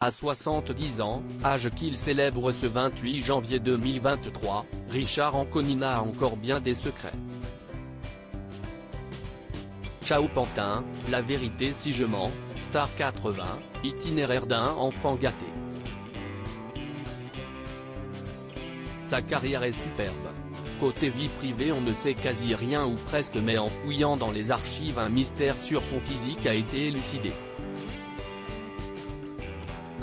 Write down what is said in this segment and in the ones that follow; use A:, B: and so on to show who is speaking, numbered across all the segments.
A: À 70 ans, âge qu'il célèbre ce 28 janvier 2023, Richard Anconina a encore bien des secrets. Ciao Pantin, la vérité si je mens, Star 80, itinéraire d'un enfant gâté. Sa carrière est superbe. Côté vie privée on ne sait quasi rien ou presque, mais en fouillant dans les archives un mystère sur son physique a été élucidé.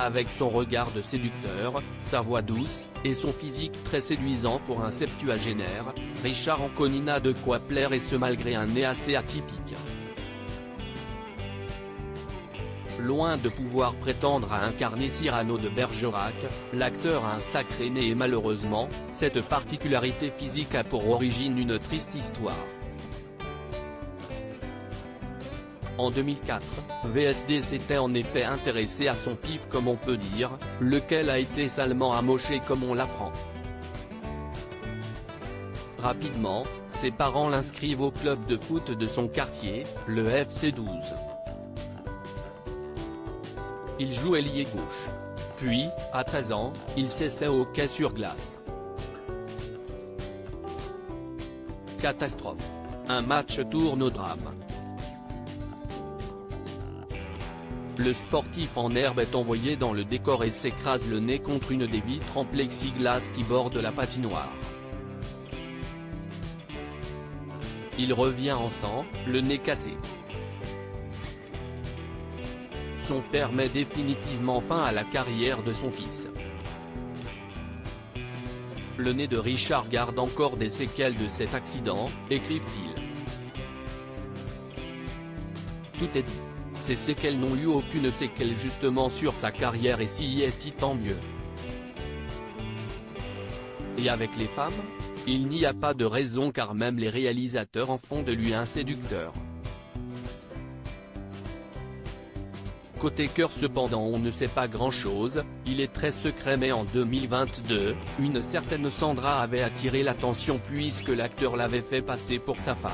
A: Avec son regard de séducteur, sa voix douce, et son physique très séduisant pour un septuagénaire, Richard Anconina a de quoi plaire, et ce malgré un nez assez atypique. Loin de pouvoir prétendre à incarner Cyrano de Bergerac, l'acteur a un sacré nez et malheureusement, cette particularité physique a pour origine une triste histoire. En 2004, VSD s'était en effet intéressé à son pif comme on peut dire, lequel a été salement amoché comme on l'apprend. Rapidement, ses parents l'inscrivent au club de foot de son quartier, le FC 12. Il joue ailier gauche. Puis, à 13 ans, il s'essaie au hockey sur glace. Catastrophe. Un match tourne au drame. Le sportif en herbe est envoyé dans le décor et s'écrase le nez contre une des vitres en plexiglas qui bordent la patinoire. Il revient en sang, le nez cassé. Son père met définitivement fin à la carrière de son fils. Le nez de Richard garde encore des séquelles de cet accident, écrivent-ils. Tout est dit. Ces séquelles n'ont eu aucune séquelle justement sur sa carrière, et si y est tant mieux. Et avec les femmes ? Il n'y a pas de raison car même les réalisateurs en font de lui un séducteur. Côté cœur cependant on ne sait pas grand-chose, il est très secret, mais en 2022, une certaine Sandra avait attiré l'attention puisque l'acteur l'avait fait passer pour sa femme.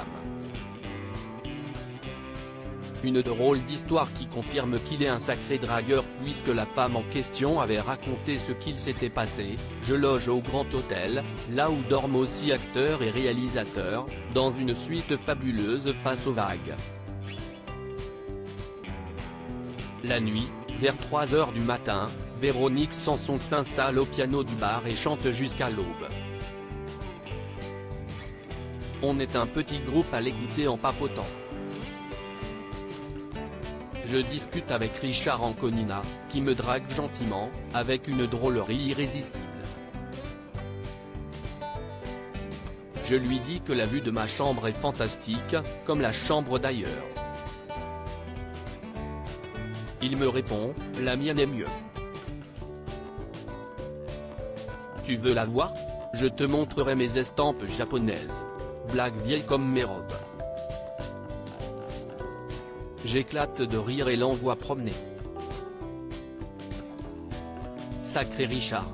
A: Une drôle d'histoire qui confirme qu'il est un sacré dragueur puisque la femme en question avait raconté ce qu'il s'était passé: je loge au Grand Hôtel, là où dorment aussi acteurs et réalisateurs, dans une suite fabuleuse face aux vagues. La nuit, vers 3 h du matin, Véronique Sanson s'installe au piano du bar et chante jusqu'à l'aube. On est un petit groupe à l'écouter en papotant. Je discute avec Richard Anconina, qui me drague gentiment, avec une drôlerie irrésistible. Je lui dis que la vue de ma chambre est fantastique, comme la chambre d'ailleurs. Il me répond, la mienne est mieux. Tu veux la voir? Je te montrerai mes estampes japonaises. Blague vieille comme mes robes. J'éclate de rire et l'envoie promener. Sacré Richard.